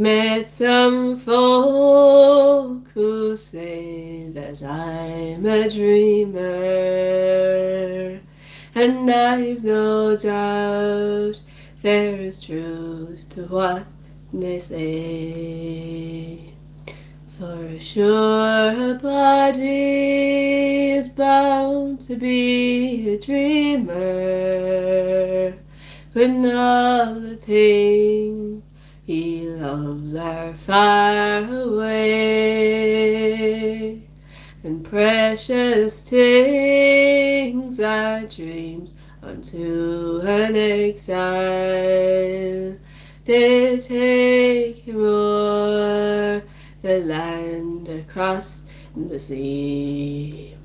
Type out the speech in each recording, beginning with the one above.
met some folk who say that I'm a dreamer, and I've no doubt there's truth to what they say. For sure a body is bound to be a dreamer, when all the things he loves are far away, and precious things are dreams unto an exile. They take him o'er the land across the sea,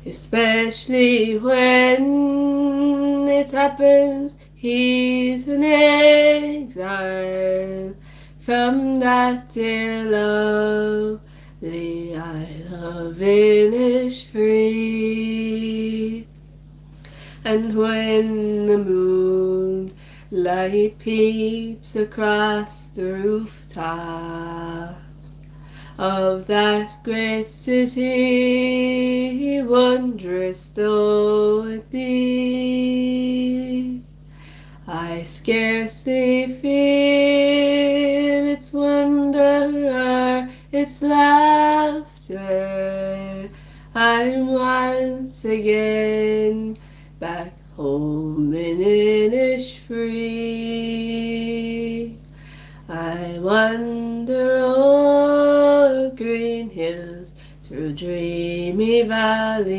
especially when it happens he's in exile from that dear lovely Isle of Innisfree. And when the moonlight peeps across the rooftop of that great city, wondrous though it be, I scarcely feel its wonder or its laughter. I'm once again back home in Innisfree. I wander o'er green hills, through dreamy valleys,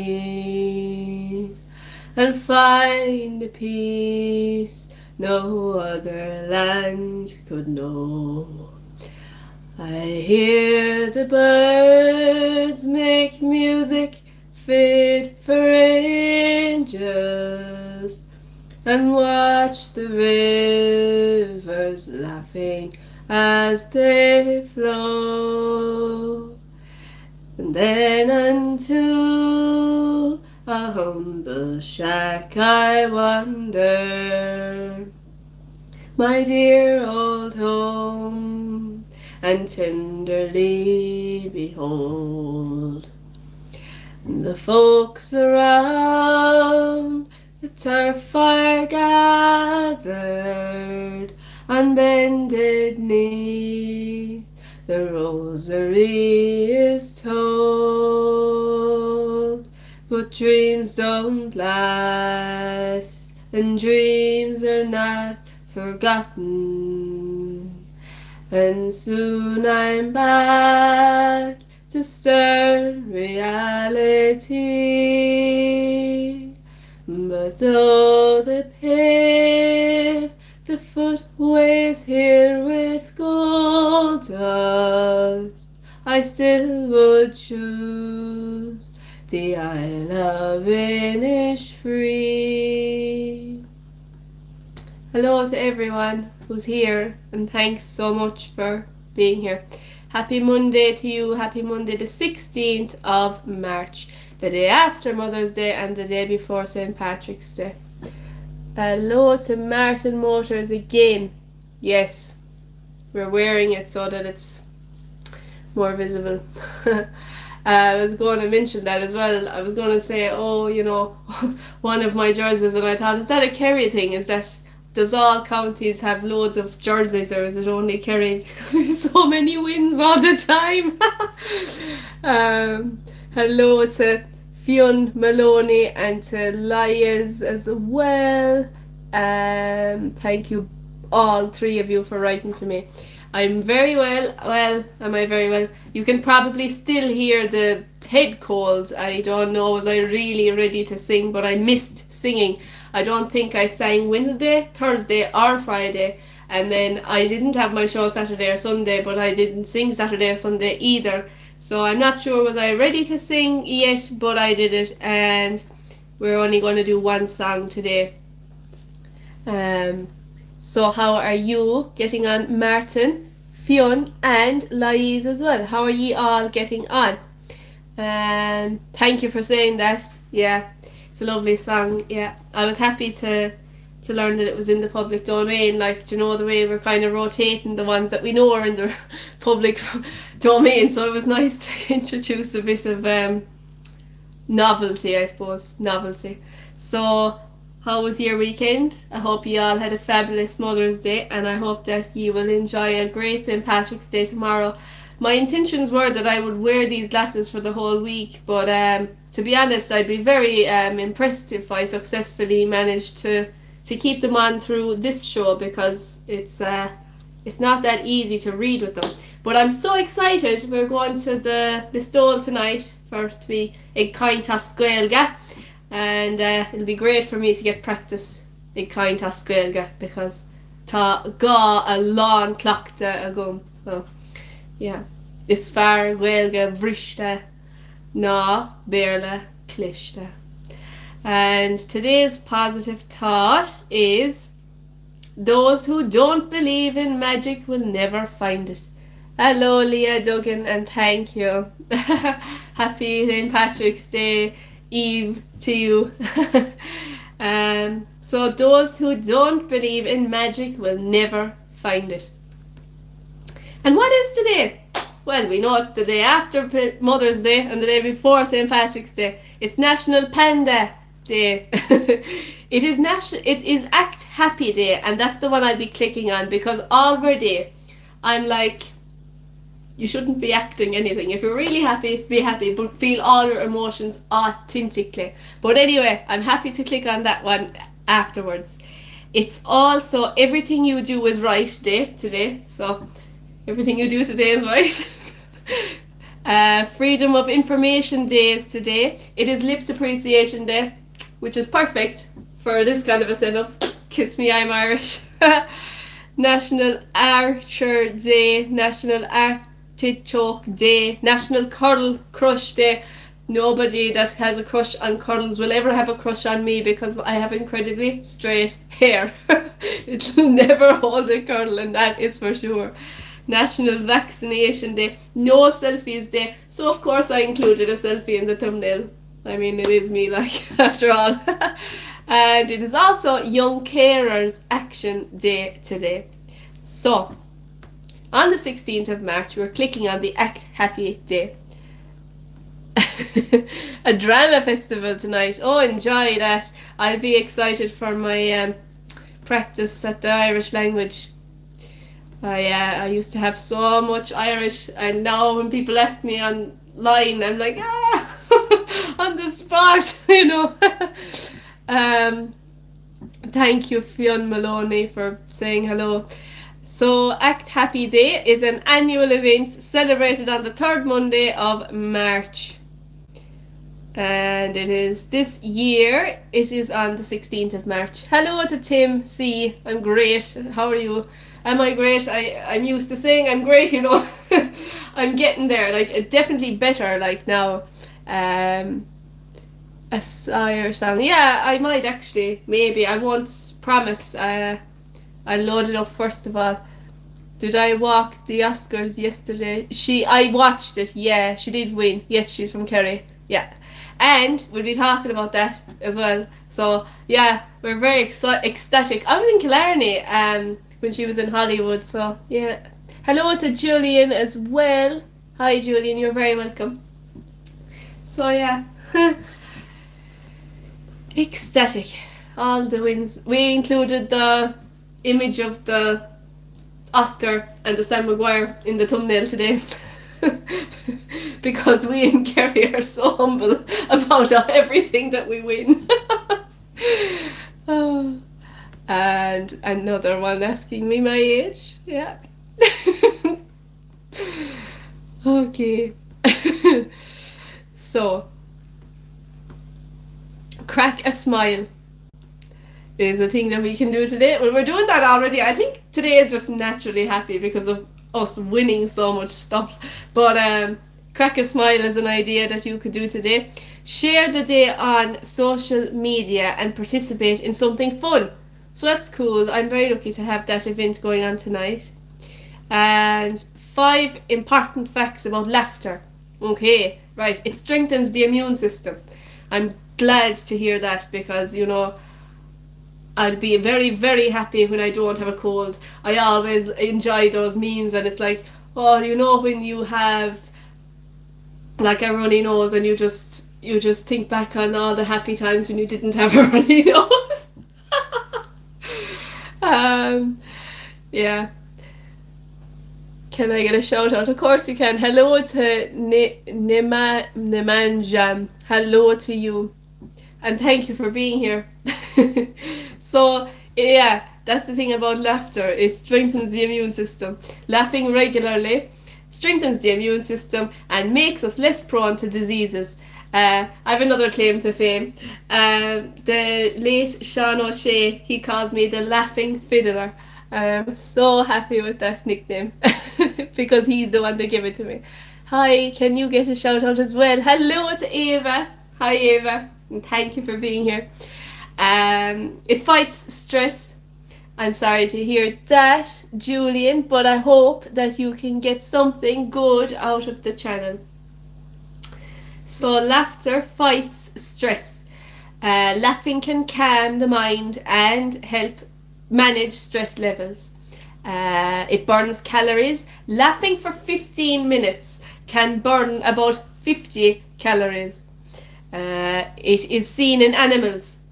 and find a peace no other land could know. I hear the birds make music fit for angels, and watch the rivers laughing as they flow. And then unto a humble shack I wander, my dear old home, and tenderly behold the folks around the turf are gathered on bended knee. The rosary is told, but dreams don't last, and dreams are not forgotten. And soon I'm back to stern reality. But though the pave the footways here with gold dust, I still would choose the Isle of Innisfree. Hello to everyone who's here, and thanks so much for being here. Happy Monday to you. Happy Monday the 16th of March, the day after Mother's Day and the day before St. Patrick's Day. Hello to Martin Motors again. Yes, we're wearing it so that it's more visible. I was going to mention that as well. I was going to say, oh, you know, one of my jerseys, and I thought, is that a Kerry thing? Does all counties have loads of jerseys, or is it only Kerry? Because we have so many wins all the time. Hello to Fionn Maloney and to Lias as well. Thank you, all three of you, for writing to me. I'm very well. Well, am I very well? You can probably still hear the head colds. I don't know, was I really ready to sing, but I missed singing. I don't think I sang Wednesday, Thursday or Friday, and then I didn't have my show Saturday or Sunday, but I didn't sing Saturday or Sunday either. So I'm not sure was I ready to sing yet, but I did it, and we're only going to do one song today. So how are you getting on, Martin, Fionn and Louise as well? How are ye all getting on? Thank you for saying that. Yeah, it's a lovely song. Yeah, I was happy to to learn that it was in the public domain. Like, you know, the way we're kind of rotating the ones that we know are in the public domain. So it was nice to introduce a bit of novelty, I suppose. Novelty. So, how was your weekend? I hope you all had a fabulous Mother's Day, and I hope that you will enjoy a great St. Patrick's Day tomorrow. My intentions were that I would wear these glasses for the whole week, but to be honest, I'd be very impressed if I successfully managed to keep them on through this show, because it's not that easy to read with them. But I'm so excited. We're going to the Listowel tonight for to be ag caint scoilga, and it'll be great for me to get practice ag caint scoilga, because tá ga a lán clochta a gum. So yeah, is far gaelga vrishta na berla klishta. And today's positive thought is, those who don't believe in magic will never find it. Hello Leah Duggan, and thank you. Happy St. Patrick's Day Eve to you. So those who don't believe in magic will never find it. And what is today? Well, we know it's the day after Mother's Day and the day before St. Patrick's Day. It's National Panda Day. It is Act Happy Day, and that's the one I'll be clicking on, because all day I'm like, you shouldn't be acting anything. If you're really happy, be happy, but feel all your emotions authentically. But anyway, I'm happy to click on that one afterwards. It's also Everything You Do Is Right Day today, so everything you do today is right. Freedom of Information Day is today. It is Lips Appreciation Day, which is perfect for this kind of a setup. Kiss me, I'm Irish. National Archer Day, National Artichoke Day, National Curl Crush Day. Nobody that has a crush on curls will ever have a crush on me, because I have incredibly straight hair. It'll never hold a curl, and that is for sure. National Vaccination Day, No Selfies Day. So of course I included a selfie in the thumbnail. I mean, it is me, like, after all. And it is also Young Carers Action Day today. So, on the 16th of March, we're clicking on the Act Happy Day. A drama festival tonight. Oh, enjoy that. I'll be excited for my practice at the Irish language. I used to have so much Irish, and now when people ask me online, I'm like, on the spot, you know. Thank you, Fionn Maloney, for saying hello. So, Act Happy Day is an annual event celebrated on the third Monday of March. And it is this year, it is on the 16th of March. Hello to Tim C. I'm great. How are you? Am I great? I'm used to saying I'm great, you know. I'm getting there, like, definitely better, like, now. A Sire song. Yeah, I might actually, maybe. I won't promise. I'll load it up first of all. Did I walk the Oscars yesterday? I watched it, yeah, she did win. Yes, she's from Kerry, yeah. And we'll be talking about that as well. So, yeah, we're very ecstatic. I was in Killarney when she was in Hollywood, so, yeah. Hello to Julian as well. Hi, Julian, you're very welcome. So, yeah. Ecstatic. All the wins. We included the image of the Oscar and the Sam Maguire in the thumbnail today. Because we in Kerry are so humble about everything that we win. Oh. And another one asking me my age. Yeah. Okay. So, crack a smile is a thing that we can do today. Well, we're doing that already. I think today is just naturally happy because of us winning so much stuff. But crack a smile is an idea that you could do today. Share the day on social media and participate in something fun. So that's cool. I'm very lucky to have that event going on tonight. And 5 important facts about laughter. Okay, right. It strengthens the immune system. I'm glad to hear that because, you know, I'll be very, very happy when I don't have a cold. I always enjoy those memes, and it's like, oh, you know, when you have like a runny nose and you just think back on all the happy times when you didn't have a runny nose. Yeah. Can I get a shout out? Of course you can. Hello to Nemanjam. Hello to you. And thank you for being here. So, yeah, that's the thing about laughter. It strengthens the immune system. Laughing regularly strengthens the immune system and makes us less prone to diseases. I have another claim to fame. The late Sean O'Shea, he called me the laughing fiddler. I'm so happy with that nickname because he's the one that gave it to me. Hi, can you get a shout out as well? Hello to Ava. Hi Ava, and thank you for being here. It fights stress. I'm sorry to hear that, Julian, but I hope that you can get something good out of the channel. So laughter fights stress. Laughing can calm the mind and help manage stress levels. It burns calories. Laughing for 15 minutes can burn about 50 calories. It is seen in animals.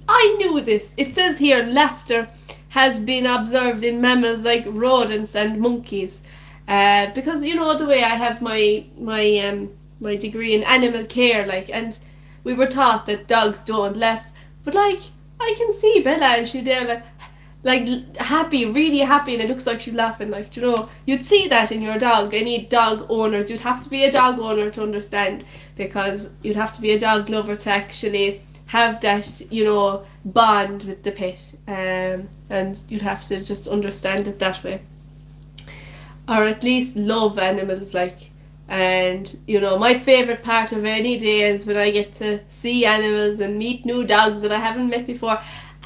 I knew this. It says here laughter has been observed in mammals like rodents and monkeys. Because you know the way I have my degree in animal care, like, and we were taught that dogs don't laugh, but like I can see Bella and she's there like happy, really happy, and it looks like she's laughing. Like, you know, you'd see that in your dog. Any dog owners, you'd have to be a dog owner to understand, because you'd have to be a dog lover to actually have that, you know, bond with the pet, and you'd have to just understand it that way, or at least love animals, like. And you know, my favorite part of any day is when I get to see animals and meet new dogs that I haven't met before,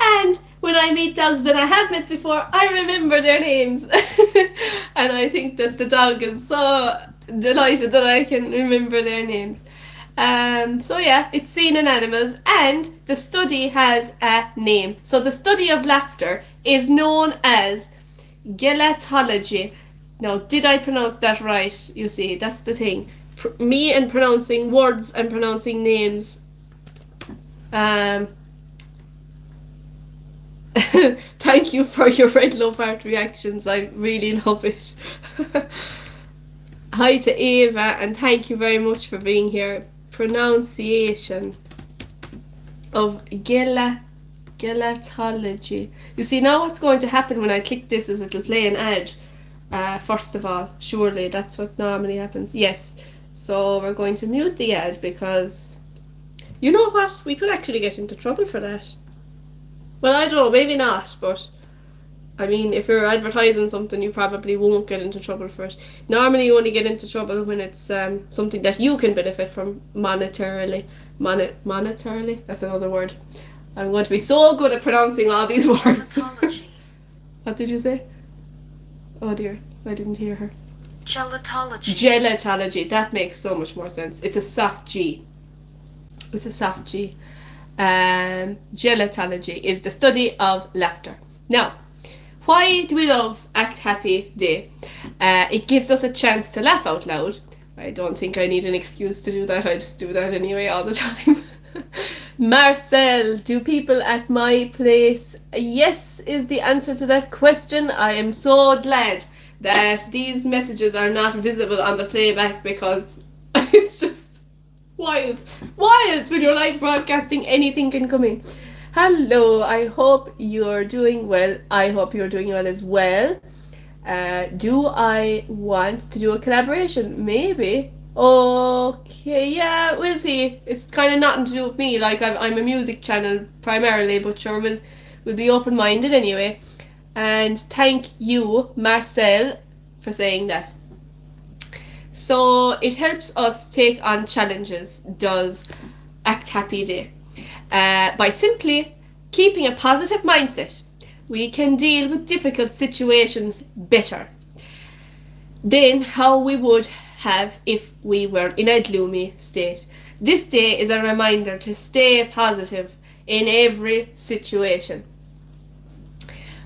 and when I meet dogs that I have met before, I remember their names. And I think that the dog is so delighted that I can remember their names. So yeah, it's seen in animals, and the study has a name. So the study of laughter is known as gelatology. Now, did I pronounce that right? You see, that's the thing. Me and pronouncing words and pronouncing names. Thank you for your red love heart reactions. I really love it. Hi to Ava, and thank you very much for being here. Pronunciation of gelatology. You see, now what's going to happen when I click this is it'll play an ad. First of all, surely that's what normally happens. Yes, so we're going to mute the ad, because you know what, we could actually get into trouble for that. Well, I don't know, maybe not, but I mean, if you're advertising something, you probably won't get into trouble for it. Normally you only get into trouble when it's something that you can benefit from monetarily. Monetarily? That's another word. I'm going to be so good at pronouncing all these words. What did you say? Oh dear, I didn't hear her. Gelatology. Gelatology. That makes so much more sense. It's a soft G. It's a soft G. Gelatology is the study of laughter. Now, why do we love Act Happy Day? It gives us a chance to laugh out loud. I don't think I need an excuse to do that. I just do that anyway all the time. Marcel, do people at my place? Yes is the answer to that question. I am so glad that these messages are not visible on the playback, because it's just wild when you're live broadcasting. Anything can come in. Hello, I hope you're doing well. I hope you're doing well as well. Do I want to do a collaboration? Maybe. Okay, yeah, we'll see. It's kind of nothing to do with me. Like, I'm a music channel primarily, but sure, we'll be open-minded anyway. And thank you, Marcel, for saying that. So it helps us take on challenges, does Act Happy Day. By simply keeping a positive mindset, we can deal with difficult situations better than how we would have if we were in a gloomy state. This day is a reminder to stay positive. in every situation.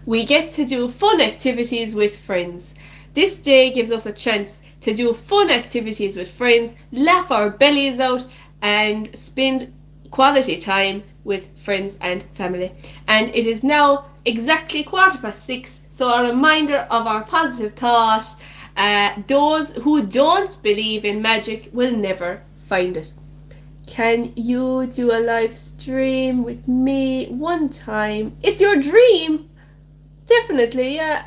We get to do fun activities with friends. This day gives us a chance to do fun activities with friends, laugh our bellies out, and spend quality time with friends and family. And it is now exactly 6:15, so a reminder of our positive thought. Those who don't believe in magic will never find it. Can you do a live stream with me one time? It's your dream. Definitely, yeah.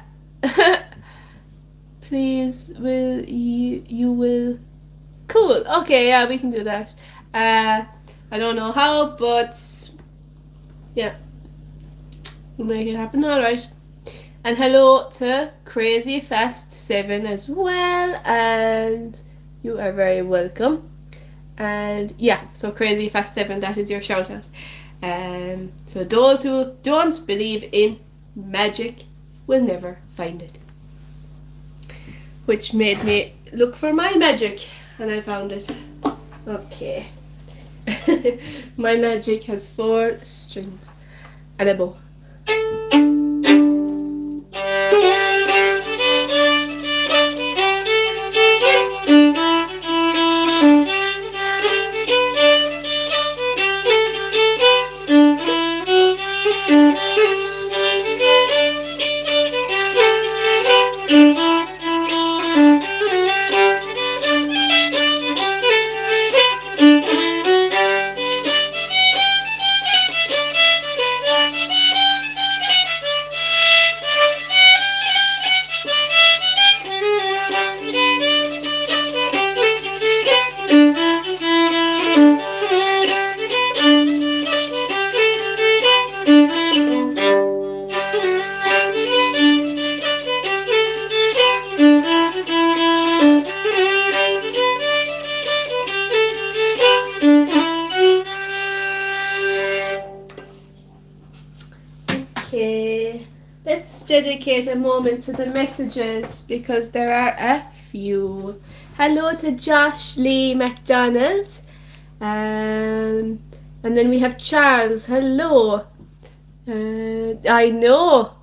Please, will you will. Cool. Okay, yeah, we can do that. I don't know how, but yeah, we'll make it happen. All right. And hello to Crazy Fast 7 as well, and you are very welcome. And yeah, so Crazy Fast 7, that is your shout out. So those who don't believe in magic will never find it. Which made me look for my magic, and I found it. Okay. My magic has 4 strings and a bow. Dedicate a moment to the messages because there are a few. Hello to Josh Lee McDonald, and then we have Charles. Hello. I know.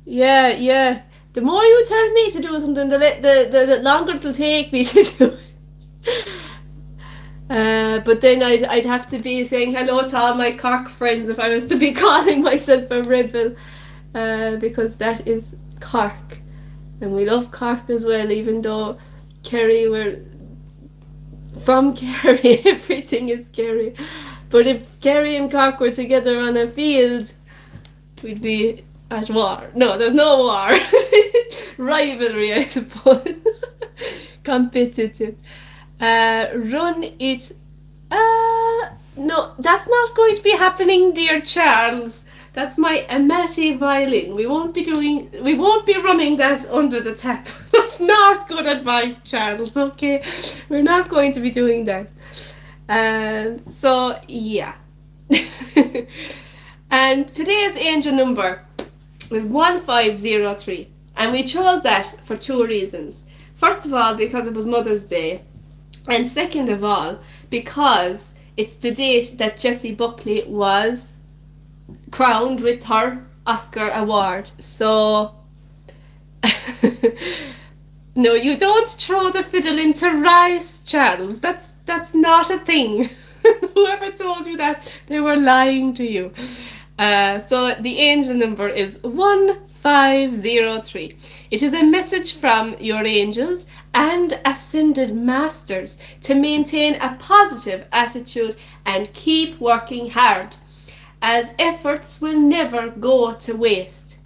Yeah. The more you tell me to do something, the longer it'll take me to do it. But then I'd have to be saying hello to all my Cork friends if I was to be calling myself a rebel. Because that is Cork, and we love Cork as well, even though Kerry, we're from Kerry, everything is Kerry. But if Kerry and Cork were together on a field, we'd be at war. No, there's no war. Rivalry, I suppose. Competitive. Run it. No, that's not going to be happening, dear Charles. That's my Amati violin. We won't be running that under the tap. That's not good advice, Charles, okay? We're not going to be doing that. So, yeah. And today's angel number is 1503. And we chose that for 2 reasons. First of all, because it was Mother's Day. And second of all, because it's the date that Jessie Buckley was crowned with her Oscar award. So no, you don't throw the fiddle into rice, Charles. That's not a thing. Whoever told you that, they were lying to you. So the angel number is 1503. It is a message from your angels and ascended masters to maintain a positive attitude and keep working hard, as efforts will never go to waste.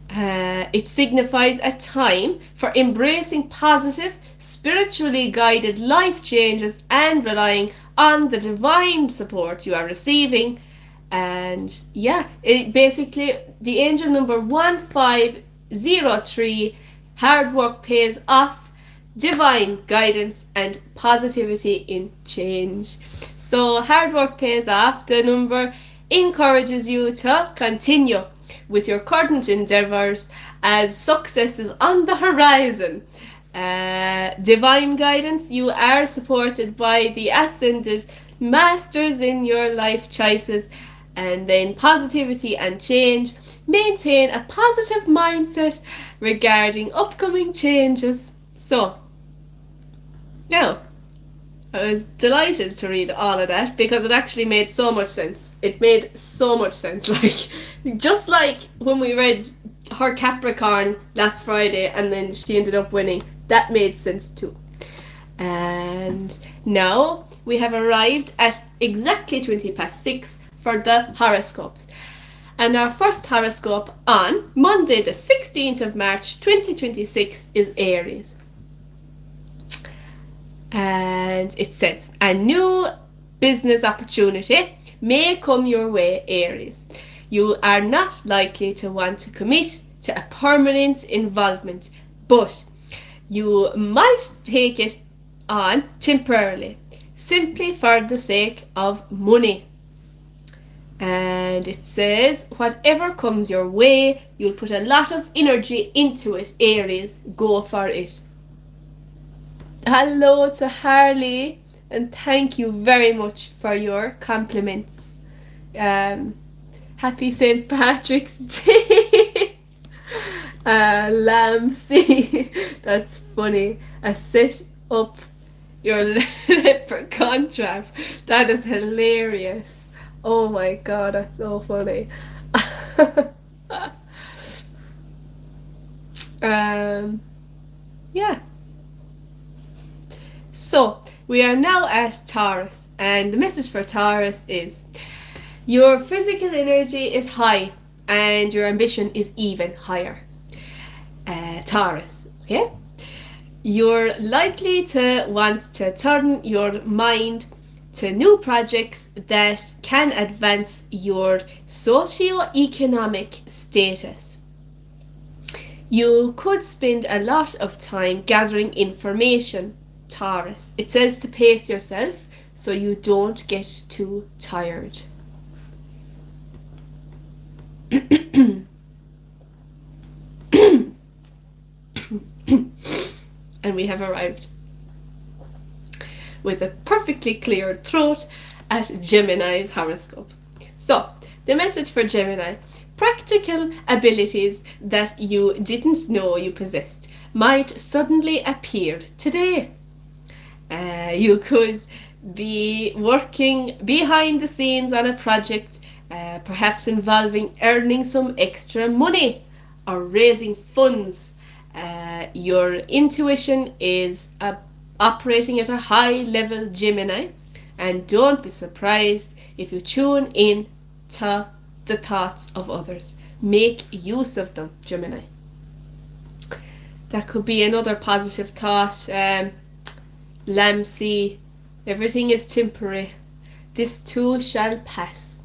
It signifies a time for embracing positive, spiritually guided life changes and relying on the divine support you are receiving. And yeah, basically the angel number 1503, hard work pays off, divine guidance and positivity in change. So hard work pays off. The number encourages you to continue with your current endeavours as success is on the horizon. Divine guidance, you are supported by the ascended masters in your life choices, and then positivity and change. Maintain a positive mindset regarding upcoming changes. So, now, I was delighted to read all of that because it actually made so much sense. It made so much sense. Like, just like when we read her Capricorn last Friday and then she ended up winning, that made sense too. And now we have arrived at exactly 6:20 for the horoscopes. And our first horoscope on Monday the 16th of March 2026 is Aries. And it says, a new business opportunity may come your way, Aries. You are not likely to want to commit to a permanent involvement, but you might take it on temporarily, simply for the sake of money. And it says, whatever comes your way, you'll put a lot of energy into it, Aries. Go for it. Hello to Harley, and thank you very much for your compliments. Happy St. Patrick's Day. Lamsey, that's funny. A set up your leprechaun trap. That is hilarious. Oh my god, that's so funny. Yeah. So, we are now at Taurus, and the message for Taurus is, your physical energy is high and your ambition is even higher. Taurus, okay? You're likely to want to turn your mind to new projects that can advance your socio-economic status. You could spend a lot of time gathering information, Taurus. It says to pace yourself so you don't get too tired. And we have arrived with a perfectly cleared throat at Gemini's horoscope. So, the message for Gemini: practical abilities that you didn't know you possessed might suddenly appear today. You could be working behind the scenes on a project, perhaps involving earning some extra money or raising funds. Your intuition is operating at a high level, Gemini, and don't be surprised if you tune in to the thoughts of others. Make use of them, Gemini. That could be another positive thought. Lamsey, everything is temporary. This too shall pass.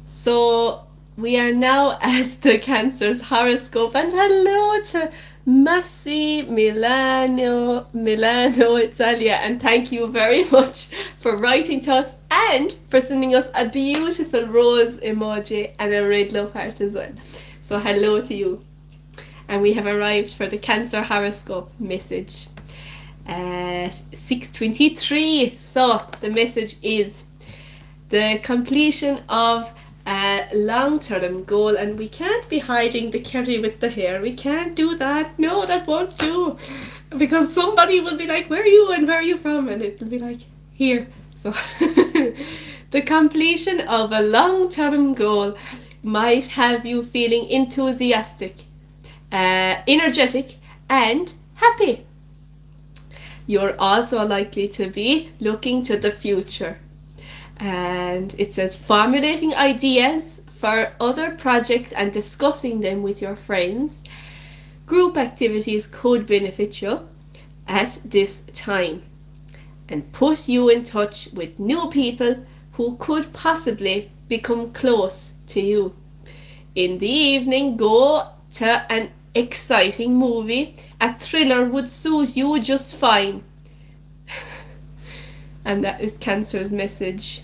So we are now at the Cancer's horoscope, and hello to Massi Milano Italia, and thank you very much for writing to us and for sending us a beautiful rose emoji and a red love heart as well. So hello to you. And we have arrived for the Cancer horoscope message at 6:23. So the message is the completion of a long-term goal, and we can't be hiding the Kerry with the hair. We can't do that. No, that won't do, because somebody will be like, where are you and where are you from? And it'll be like, here. So the completion of a long-term goal might have you feeling enthusiastic, energetic and happy. You're also likely to be looking to the future. And it says formulating ideas for other projects and discussing them with your friends. Group activities could benefit you at this time and put you in touch with new people who could possibly become close to you. In the evening, go to an exciting movie. A thriller would suit you just fine. And that is Cancer's message.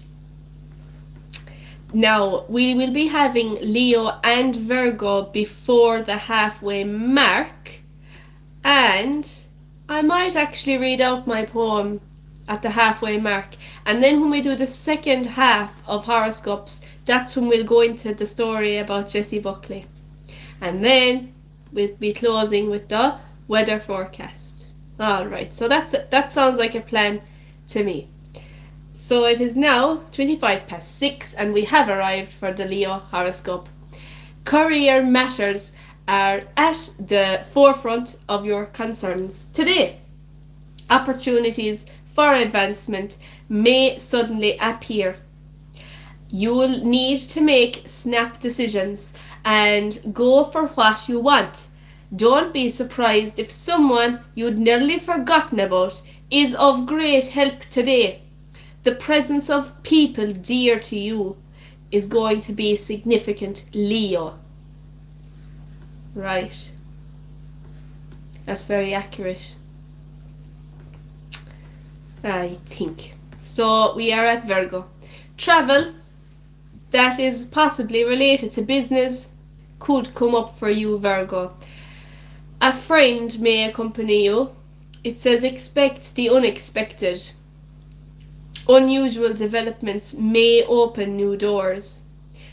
Now, we will be having Leo and Virgo before the halfway mark, and I might actually read out my poem at the halfway mark. And then when we do the second half of horoscopes, that's when we'll go into the story about Jessie Buckley. And then we'll be closing with the weather forecast. Alright, so that sounds like a plan to me. So it is now 6:25 and we have arrived for the Leo horoscope. Career matters are at the forefront of your concerns today. Opportunities for advancement may suddenly appear. You'll need to make snap decisions and go for what you want. Don't be surprised if someone you'd nearly forgotten about is of great help today. The presence of people dear to you is going to be significant, Leo. Right. That's very accurate, I think. So we are at Virgo. Travel that is possibly related to business could come up for you, Virgo. A friend may accompany you. It says expect the unexpected. Unusual developments may open new doors.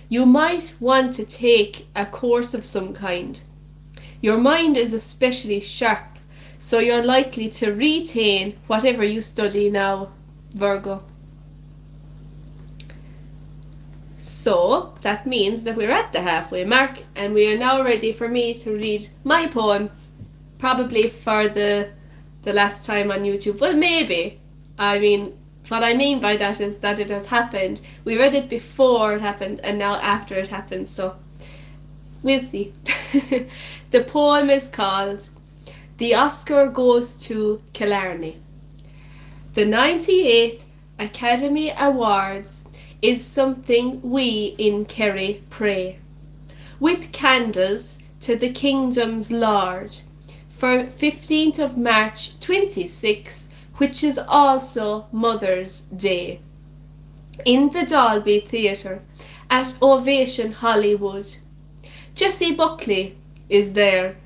You might want to take a course of some kind. Your mind is especially sharp, so you're likely to retain whatever you study now, Virgo. So that means that we're at the halfway mark and we are now ready for me to read my poem, probably for the last time on YouTube. Well, maybe. I mean, what I mean by that is that it has happened. We read it before it happened and now after it happened, so we'll see. The poem is called The Oscar Goes to Killarney. The 98th Academy Awards is something we in Kerry pray, with candles to the kingdom's Lord, for 15th of March 26, which is also Mother's Day, in the Dolby Theatre at Ovation Hollywood. Jessie Buckley is there,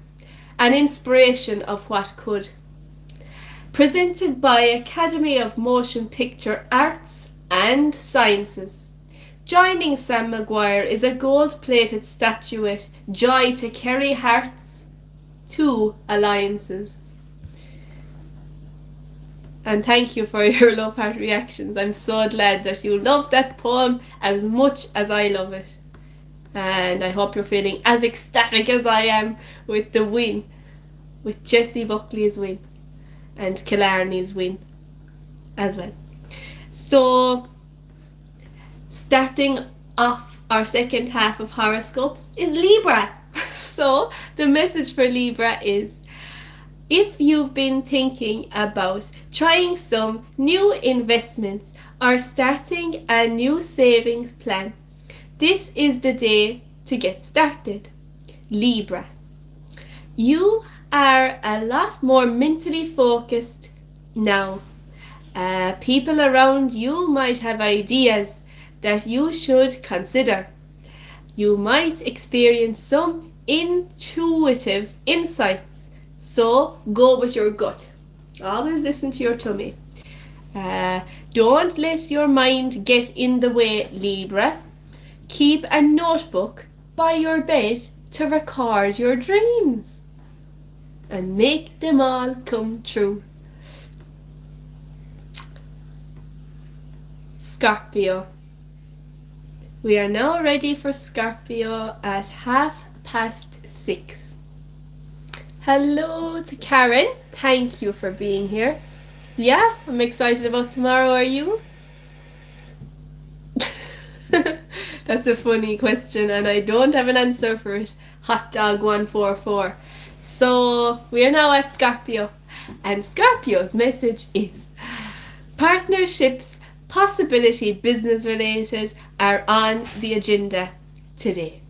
an inspiration of what could. Presented by Academy of Motion Picture Arts and Sciences. Joining Sam Maguire is a gold-plated statuette, Joy to Kerry Hearts, 2 alliances. And thank you for your love heart reactions. I'm so glad that you love that poem as much as I love it. And I hope you're feeling as ecstatic as I am with the win, with Jessie Buckley's win and Killarney's win as well. So, starting off our second half of horoscopes is Libra. So, the message for Libra is, if you've been thinking about trying some new investments or starting a new savings plan, this is the day to get started. Libra. You are a lot more mentally focused now. People around you might have ideas that you should consider. You might experience some intuitive insights, so go with your gut. Always listen to your tummy. Don't let your mind get in the way, Libra. Keep a notebook by your bed to record your dreams and make them all come true. Scorpio. We are now ready for Scorpio at 6:30. Hello to Karen. Thank you for being here. Yeah, I'm excited about tomorrow. Are you? That's a funny question and I don't have an answer for it. Hot dog 144. So we are now at Scorpio, and Scorpio's message is partnerships, possibility business related, are on the agenda today.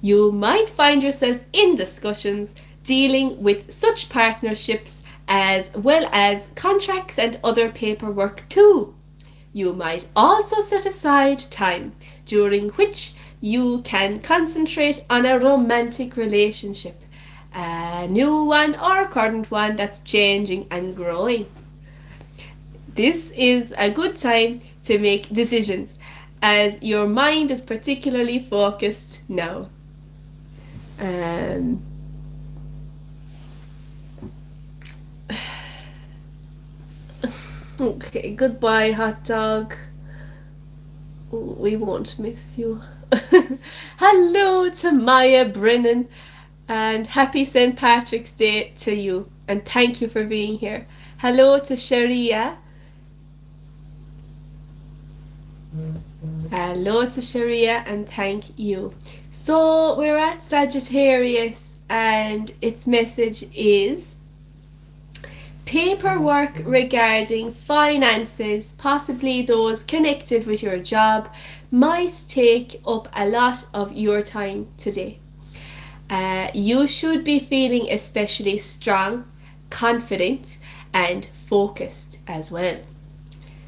You might find yourself in discussions dealing with such partnerships as well as contracts and other paperwork too. You might also set aside time during which you can concentrate on a romantic relationship, a new one or a current one that's changing and growing. This is a good time to make decisions, as your mind is particularly focused now. Okay, goodbye, hot dog. We won't miss you. Hello to Maya Brennan, and happy St. Patrick's Day to you, and thank you for being here. Hello to Sharia. Hello to Sharia, and thank you. So we're at Sagittarius, and its message is paperwork regarding finances, possibly those connected with your job, might take up a lot of your time today. You should be feeling especially strong, confident, and focused as well.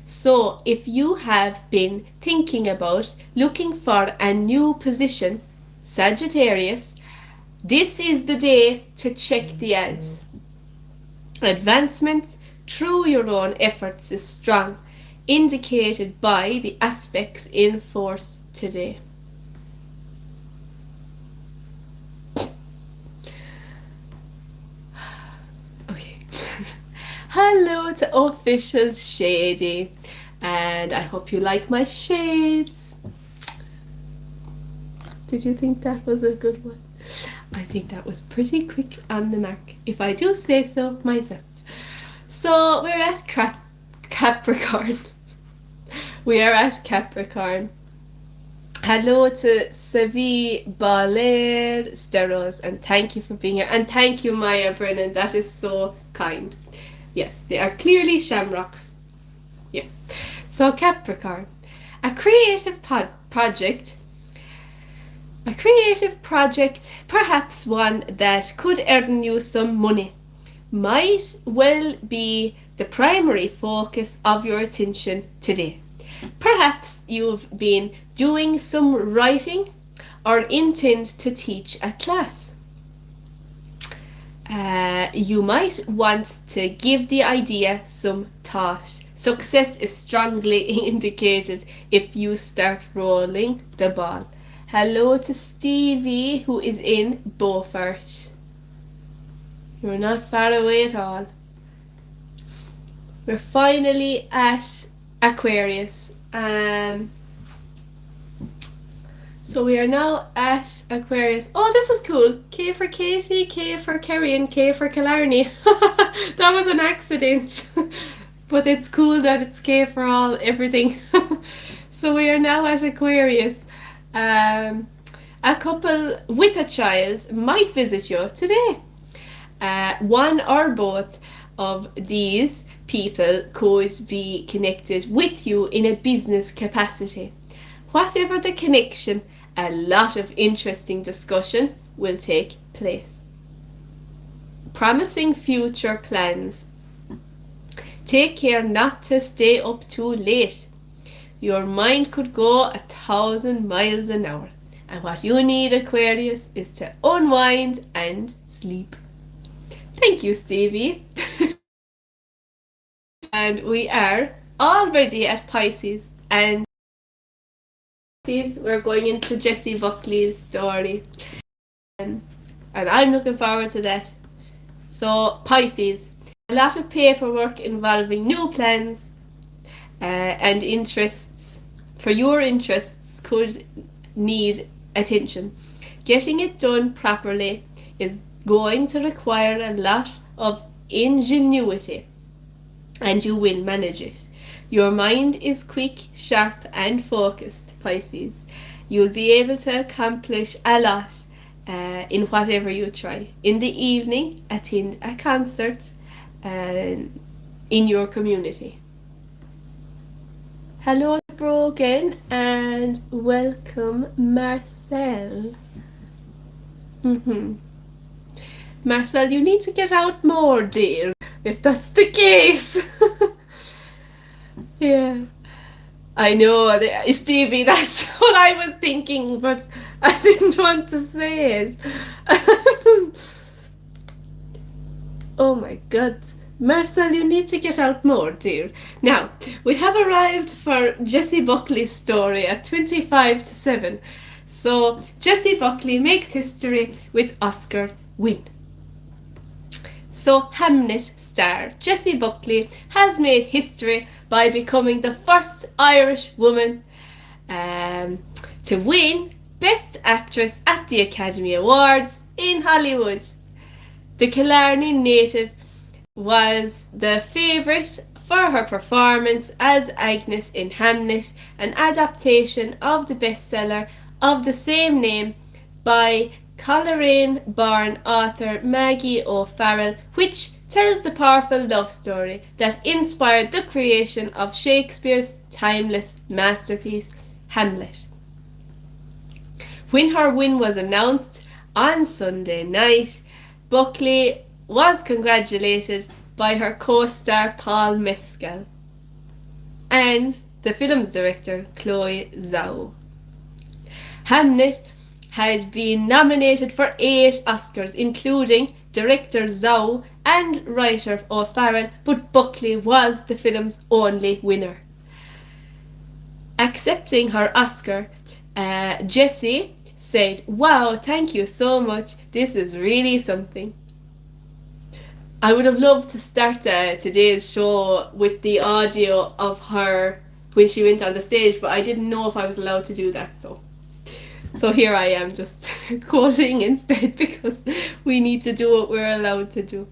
So if you have been thinking about looking for a new position, Sagittarius, this is the day to check the ads. Advancement through your own efforts is strong, indicated by the aspects in force today. Okay. Hello to Official Shady, and I hope you like my shades. Did you think that was a good one? I think that was pretty quick on the mark, if I do say so myself. So we're at Capricorn. We are at Capricorn. Hello to Jessie Buckley Steros, and thank you for being here. And thank you, Maya Brennan. That is so kind. Yes, they are clearly shamrocks. Yes. So Capricorn, a creative project, perhaps one that could earn you some money, might well be the primary focus of your attention today. Perhaps you've been doing some writing or intend to teach a class. You might want to give the idea some thought. Success is strongly indicated if you start rolling the ball. Hello to Stevie, who is in Beaufort. You're not far away at all. We're finally at Aquarius. So we are now at Aquarius. Oh, this is cool. K for Katie, K for Kerry, and K for Killarney. That was an accident. But it's cool that it's K for everything. So we are now at Aquarius. A couple with a child might visit you today. One or both of these people could be connected with you in a business capacity. Whatever the connection, a lot of interesting discussion will take place. Promising future plans. Take care not to stay up too late. Your mind could go 1,000 miles an hour. And what you need, Aquarius, is to unwind and sleep. Thank you, Stevie. And we are already at Pisces. And we're going into Jessie Buckley's story. And I'm looking forward to that. So, Pisces. A lot of paperwork involving new plans and interests. For your interests could need attention. Getting it done properly is going to require a lot of ingenuity, and you will manage it. Your mind is quick, sharp, and focused, Pisces. You'll be able to accomplish a lot in whatever you try. In the evening, attend a concert in your community. Hello, Brogan, and welcome, Marcel. Marcel, you need to get out more, dear, if that's the case. Yeah, I know, Stevie, that's what I was thinking, but I didn't want to say it. Oh my god, Marcel, you need to get out more, dear. Now, we have arrived for Jessie Buckley's story at 25 to 7. So, Jessie Buckley makes history with Oscar win. So, Hamnet star Jessie Buckley has made history by becoming the first Irish woman to win Best Actress at the Academy Awards in Hollywood. The Killarney native was the favourite for her performance as Agnes in Hamnet, an adaptation of the bestseller of the same name by Coleraine-born author Maggie O'Farrell, which tells the powerful love story that inspired the creation of Shakespeare's timeless masterpiece, Hamlet. When her win was announced on Sunday night, Buckley was congratulated by her co-star Paul Mescal and the film's director Chloe Zhao. Hamnet has been nominated for 8 Oscars, including director Zhao and writer O'Farrell, but Buckley was the film's only winner. Accepting her Oscar, Jessie said, "Wow, thank you so much. This is really something." I would have loved to start today's show with the audio of her when she went on the stage, but I didn't know if I was allowed to do that, so here I am just quoting instead, because we need to do what we're allowed to do.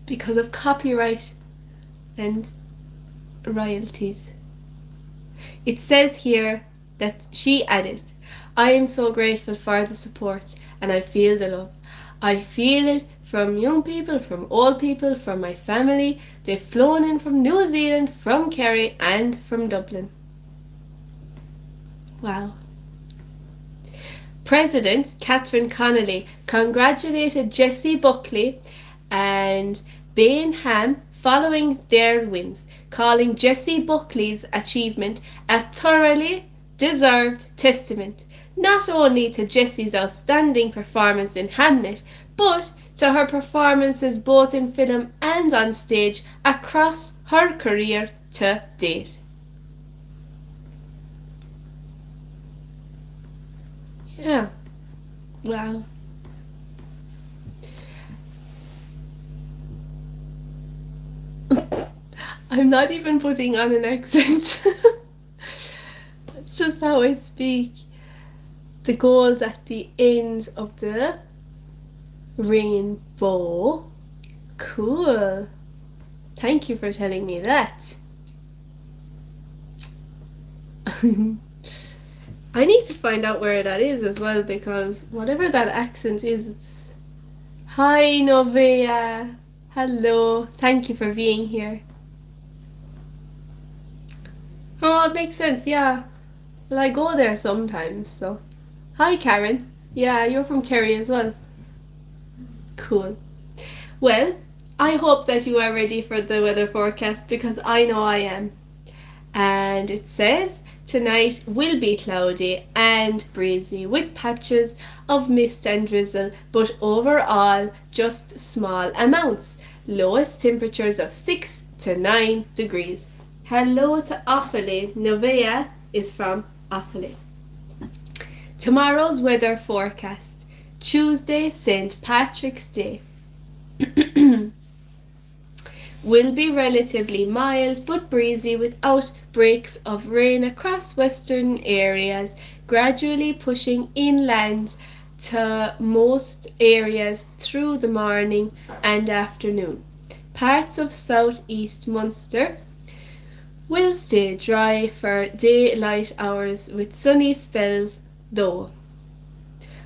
Because of copyright and royalties. It says here that she added, "I am so grateful for the support and I feel the love. I feel it from young people, from old people, from my family. They've flown in from New Zealand, from Kerry and from Dublin." Wow. President Catherine Connolly congratulated Jessie Buckley and Bainham following their wins, calling Jessie Buckley's achievement a thoroughly deserved testament not only to Jessie's outstanding performance in Hamnet, but to her performances both in film and on stage across her career to date. Yeah. Wow. I'm not even putting on an accent. That's just how I speak. The gold at the end of the rainbow. Cool. Thank you for telling me that. I need to find out where that is as well, because whatever that accent is, it's... Hi, Novea. Hello. Thank you for being here. Oh, it makes sense, yeah. Well, I go there sometimes, so... Hi, Karen. Yeah, you're from Kerry as well. Cool. Well, I hope that you are ready for the weather forecast, because I know I am. And it says tonight will be cloudy and breezy with patches of mist and drizzle, but overall just small amounts. Lowest temperatures of 6 to 9 degrees. Hello to Offaly. Novea is from Offaly. Tomorrow's weather forecast. Tuesday, St. Patrick's Day. Will be relatively mild but breezy with outbreaks of rain across western areas, gradually pushing inland to most areas through the morning and afternoon. Parts of southeast Munster will stay dry for daylight hours with sunny spells though.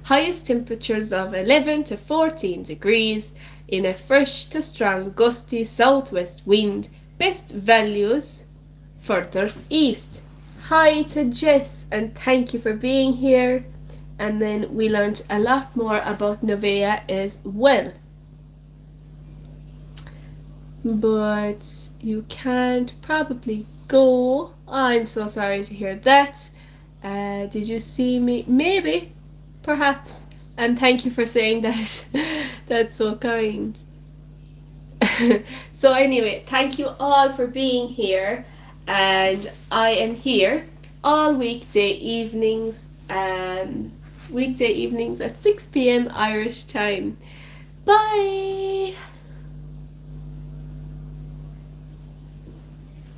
Highest temperatures of 11 to 14 degrees in a fresh to strong gusty southwest wind. Best values further east. Hi to Jess and thank you for being here. And then we learned a lot more about Novea as well. But you can't probably go. I'm so sorry to hear that. Did you see me? Maybe. Perhaps And thank you for saying that. That's so kind. So anyway, thank you all for being here, and I am here all weekday evenings at 6 p.m. Irish time. Bye.